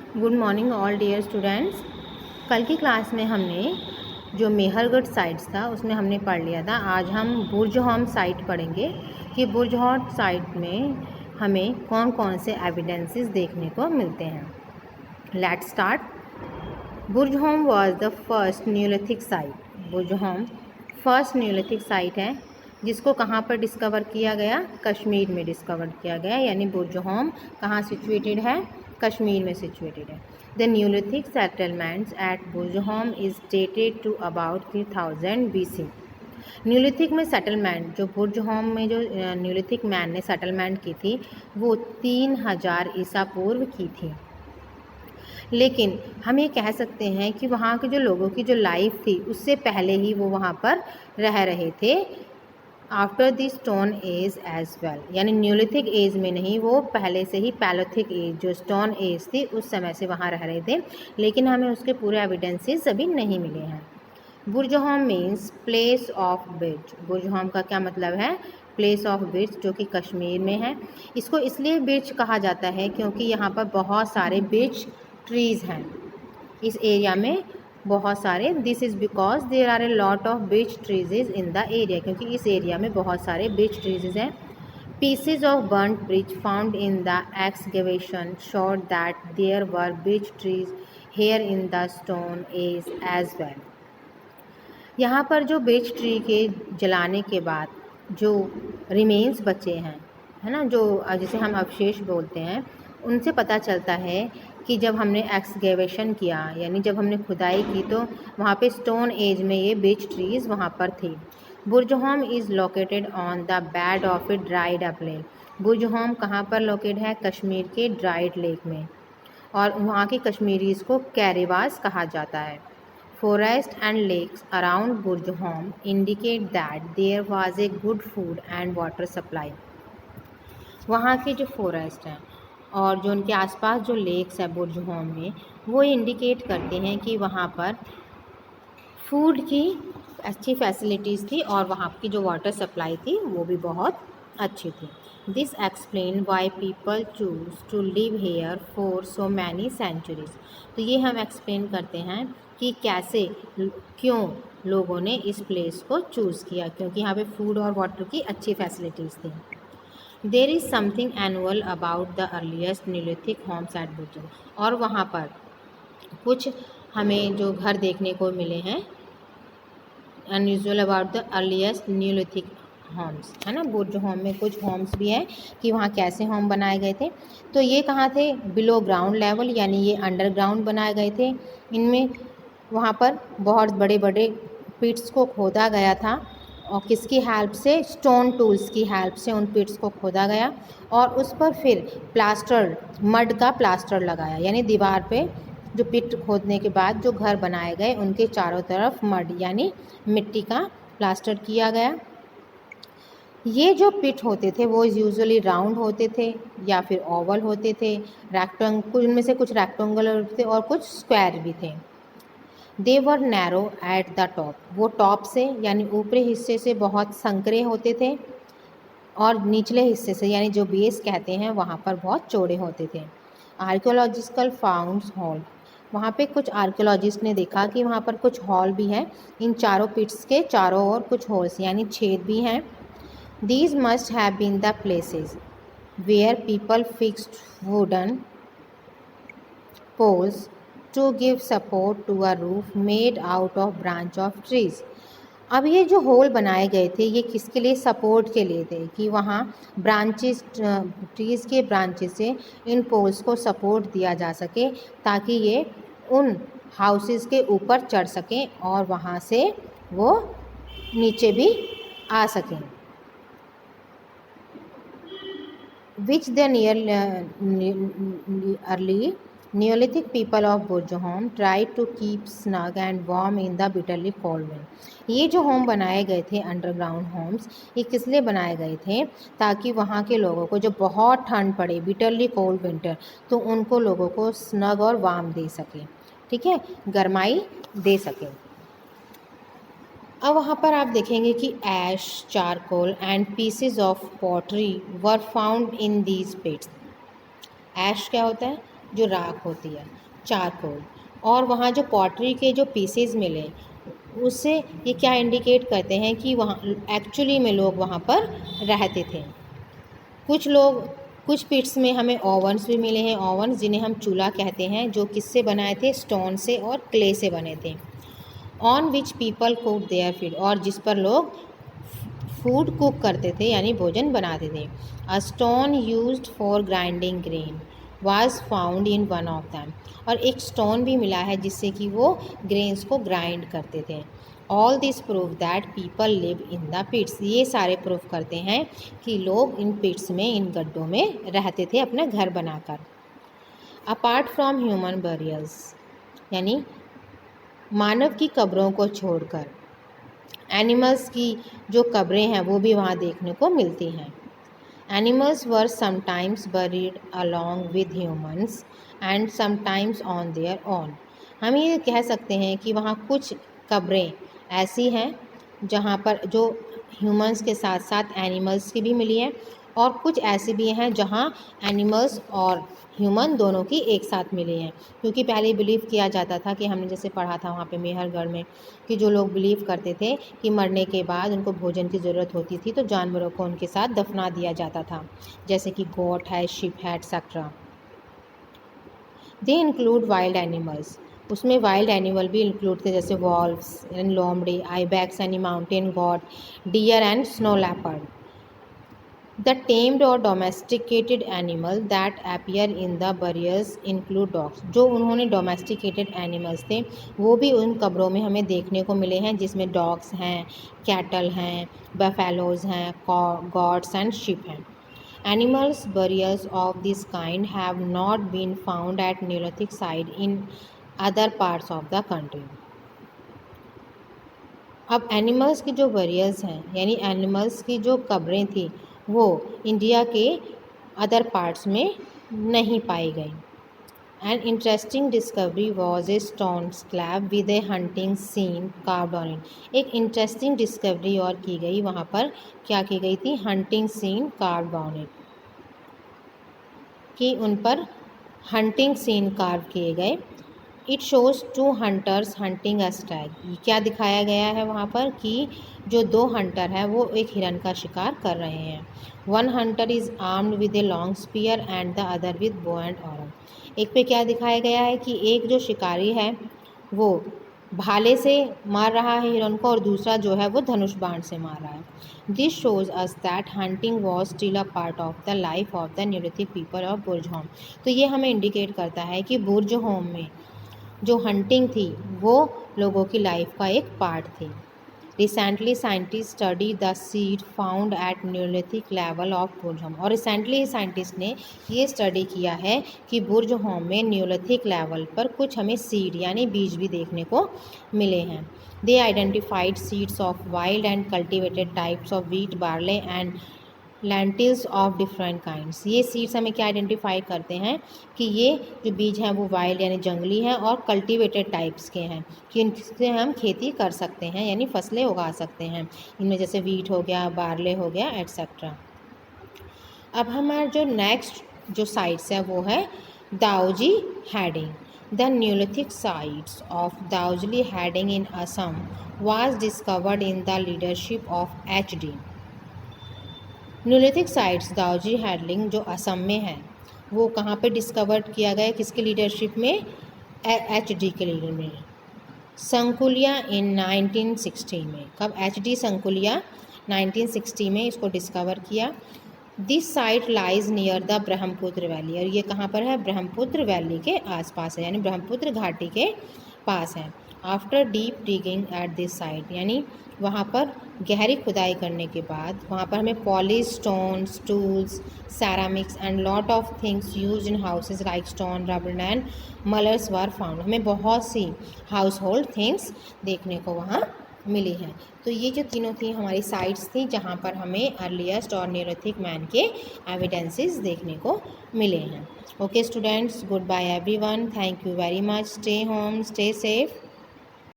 Good morning all dear students. कल की class में हमने जो मेहरगढ़ साइट्स था उसमें हमने पढ़ लिया था। आज हम बुर्जहोम साइट पढ़ेंगे कि बुर्जहोम साइट में हमें कौन कौन से एविडेंसेस देखने को मिलते हैं। Let's start. Burzahom was the first Neolithic site. Burzahom first Neolithic site है जिसको कहाँ पर डिस्कवर किया गया? कश्मीर में डिस्कवर किया गया। यानी बुर्जहोम कहाँ सिचुएटेड है? कश्मीर में सिचुएटेड है। The neolithic settlements at Burzahom is dated to about 3000 BC। Neolithic में सेटलमेंट जो बुर्जहोम में जो न्यूलिथिक मैन ने सेटलमेंट की थी वो 3000 ईसा पूर्व की थी। लेकिन हम ये कह सकते हैं कि वहाँ के जो लोगों की जो लाइफ थी उससे पहले ही वो वहाँ पर रह रहे थे, after the stone age as well. यानी न्यूलिथिक एज में नहीं, वो पहले से ही पैलोथिक एज जो स्टोन एज थी उस समय से वहाँ रह रहे थे, लेकिन हमें उसके पूरे एविडेंसेस अभी नहीं मिले हैं। Burzahom means place of bridge. Burzahom का क्या मतलब है? प्लेस ऑफ ब्रिज, जो कि कश्मीर में है। इसको इसलिए ब्रिज कहा जाता है क्योंकि यहाँ पर बहुत सारे ब्रिज ट्रीज़ हैं इस एरिया में, बहुत सारे। This is because there are a lot of beech trees in the area, क्योंकि इस एरिया में बहुत सारे बीच ट्रीज हैं। Pieces of burned birch found in the excavation showed that there were beech trees here in the stone age as well. यहाँ पर जो beech tree के जलाने के बाद जो रिमेन्स बचे हैं, है ना, जो जिसे हम अवशेष बोलते हैं, उनसे पता चलता है कि जब हमने एक्सकेवेशन किया यानी जब हमने खुदाई की तो वहाँ पे स्टोन एज में ये बीच ट्रीज़ वहाँ पर थी। Burzahom is located on the bed of a dried up lake. Burzahom कहाँ पर लोकेट है? कश्मीर के ड्राइड लेक में, और वहाँ के कश्मीरीज़ को कैरेवास कहा जाता है। Forest and lakes around Burjahom indicate that there was a good food and water supply. वहाँ के जो फॉरेस्ट हैं और जो उनके आसपास जो लेक्स है बुर्जहोम में, वो इंडिकेट करते हैं कि वहाँ पर फूड की अच्छी फैसिलिटीज़ थी और वहाँ की जो वाटर सप्लाई थी वो भी बहुत अच्छी थी। This explain why people choose to live here for so many centuries. तो ये हम एक्सप्लेन करते हैं कि कैसे, क्यों लोगों ने इस प्लेस को चूज़ किया, क्योंकि यहाँ पे फूड और वाटर की अच्छी फैसिलिटीज़ थी। There is something unusual about the earliest neolithic homes at Burzahom. और वहाँ पर कुछ हमें जो घर देखने को मिले हैं unusual about the earliest neolithic homes, है ना। बुर्जहोम में कुछ होम्स भी हैं कि वहाँ कैसे होम बनाए गए थे। तो ये कहाँ थे? बिलो ग्राउंड लेवल, यानी ये अंडरग्राउंड बनाए गए थे। इनमें वहाँ पर बहुत बड़े बड़े पिट्स को खोदा गया था, और किसकी हेल्प से? स्टोन टूल्स की हेल्प से उन पिट्स को खोदा गया और उस पर फिर प्लास्टर, मड का प्लास्टर लगाया। यानी दीवार पे जो पिट खोदने के बाद जो घर बनाए गए उनके चारों तरफ मड यानी मिट्टी का प्लास्टर किया गया। ये जो पिट होते थे वो यूजुअली राउंड होते थे या फिर ओवल होते थे, रेक्टेंगल, उनमें से कुछ रेक्टेंगुलर थे और कुछ स्क्वायर भी थे। दे वर नैरो एट द टॉप। वो टॉप से यानी ऊपरी हिस्से से बहुत संकरे होते थे और निचले हिस्से से यानी जो बेस कहते हैं वहाँ पर बहुत चौड़े होते थे। Archaeological founts hall. वहाँ पे कुछ आर्कियोलॉजिस्ट ने देखा कि वहाँ पर कुछ हॉल भी हैं, इन चारों पिट्स के चारों ओर कुछ होल्स यानी छेद भी हैं। These must have been the places where people fixed wooden poles to give support to a roof made out of branch of trees. अब ये जो होल बनाए गए थे ये किसके लिए? सपोर्ट के लिए थे, कि वहाँ ब्रांचेस, ट्रीज़ के ब्रांचेस से इन पोल्स को सपोर्ट दिया जा सके ताकि ये उन हाउसेस के ऊपर चढ़ सकें और वहाँ से वो नीचे भी आ सकें। Which the early Neolithic people of Burjahom tried to keep snug and warm in the bitterly cold wind. ये जो होम बनाए गए थे अंडरग्राउंड होम्स, ये किस लिए बनाए गए थे? ताकि वहाँ के लोगों को जब बहुत ठंड पड़े, बिटरली कोल्ड विंटर, तो उनको लोगों को स्नग और वार्म दे सके, ठीक है, गरमाई दे सके। अब वहाँ पर आप देखेंगे कि ash, charcoal and pieces of pottery were found in these pits. Ash क्या होता है? जो राख होती है, चारकोल। और वहाँ जो पॉटरी के जो पीसेस मिले, उससे ये क्या इंडिकेट करते हैं कि वहाँ एक्चुअली में लोग वहाँ पर रहते थे। कुछ पिट्स में हमें ओवन्स भी मिले हैं, ओवन्स जिन्हें हम चूल्हा कहते हैं, जो किससे बनाए थे, स्टोन से और क्ले से बने थे। On which people cook their food, और जिस पर लोग फूड कुक करते थे यानी भोजन बनाते थे। A stone used for grinding grain was found in one of them, और एक स्टोन भी मिला है जिससे कि वो ग्रेन्स को ग्राइंड करते थे। All this prove that people live in the pits, ये सारे प्रूफ करते हैं कि लोग इन पिट्स में, इन गड्ढों में रहते थे अपना घर बनाकर। अपार्ट फ्रॉम ह्यूमन बरियल्स, यानी मानव की कब्रों को छोड़कर एनिमल्स की जो कब्रें हैं वो भी वहाँ देखने को मिलती हैं। Animals were sometimes buried along with humans and sometimes on their own. हम ये कह सकते हैं कि वहाँ कुछ कब्रें ऐसी हैं जहाँ पर जो ह्यूमंस के साथ साथ एनिमल्स की भी मिली हैं, और कुछ ऐसी भी हैं जहाँ एनिमल्स और ह्यूमन दोनों की एक साथ मिली हैं। क्योंकि पहले बिलीव किया जाता था कि हमने जैसे पढ़ा था वहाँ पे मेहरगढ़ में, कि जो लोग बिलीव करते थे कि मरने के बाद उनको भोजन की ज़रूरत होती थी तो जानवरों को उनके साथ दफना दिया जाता था, जैसे कि गोट है, शिप है, etcetera. They include wild animals, उसमें वाइल्ड एनिमल भी इंक्लूड थे, जैसे वॉल्व्स एंड लोमड़ी, ibex and mountain goat, deer and snow leopard. The tamed और domesticated animal that appear in the burials include dogs, जो उन्होंने डोमेस्टिकेटेड एनिमल्स थे वो भी उन कब्रों में हमें देखने को मिले हैं, जिसमें डॉग्स हैं, कैटल हैं, बफेलोज हैं, गॉट्स एंड शिप हैं। Animals burials of this kind have not been found at Neolithic site in other parts of the country. अब एनिमल्स की जो बरियल्स हैं, यानी एनिमल्स की जो कब्रें थी, वो इंडिया के अदर पार्ट्स में नहीं पाई गई। An interesting discovery was a stone slab with a hunting scene carved on it. एक इंटरेस्टिंग डिस्कवरी और की गई, वहाँ पर क्या की गई थी, hunting scene carved on it, कि उन पर हंटिंग सीन कार्व किए गए। It shows 2 hunters hunting a stag, क्या दिखाया गया है वहाँ पर कि जो 2 हंटर हैं वो एक हिरन का शिकार कर रहे हैं। One hunter is armed with a long spear and the other with bow and arm. एक पे क्या दिखाया गया है कि एक जो शिकारी है वो भाले से मार रहा है हिरन को, और दूसरा जो है वो धनुष बाण से मार रहा है। This shows us that hunting was still a part of the life of the Neolithic people of Burzahom. तो ये हमें इंडिकेट करता है कि बुर्जहोम में जो हंटिंग थी वो लोगों की लाइफ का एक पार्ट थी। Recently scientist study the seed found at Neolithic level of Burzahom, और रिसेंटली साइंटिस्ट ने ये स्टडी किया है कि बुर्जहोम में न्यूलिथिक लेवल पर कुछ हमें सीड यानी बीज भी देखने को मिले हैं। They identified seeds of wild and cultivated types of wheat, barley and lentils of different kinds. ये सीड्स हमें क्या आइडेंटिफाई करते हैं कि ये जो बीज हैं वो वाइल्ड यानी जंगली हैं और कल्टिवेटेड टाइप्स के हैं, कि इनसे हम खेती कर सकते हैं यानी फसलें उगा सकते हैं। इनमें जैसे वीट हो गया, बार्ले हो गया, एट्सेट्रा। अब हमारा जो नेक्स्ट जो साइट्स है वो है Dauji heading. The Neolithic sites of Dauji heading in Assam was discovered in the leadership of HD। Neolithic sites Dauji heading जो असम में है वो कहाँ पे डिस्कवर किया गया, किसके लीडरशिप में, HD के लीडर में, संकुलिया इन 1960 में। कब, HD संकुलिया 1960 में इसको डिस्कवर किया। This site lies near the Brahmaputra valley, और ये कहाँ पर है, ब्रह्मपुत्र वैली के आसपास है, यानी ब्रह्मपुत्र घाटी के पास है। After deep digging at this site, यानी वहाँ पर गहरी खुदाई करने के बाद वहाँ पर हमें polish stones, tools, ceramics and lot of things use in houses like stone, rubber and mullers were found. हमें बहुत सी हाउस होल्ड थिंग्स देखने को वहाँ मिली हैं। तो ये जो तीनों थी हमारी साइट्स थी जहाँ पर हमें अर्लीस्ट और न्यूलिथिक मैन के एविडेंसेस देखने को मिले हैं। Okay students, good bye everyone, thank you very much, stay home, stay safe.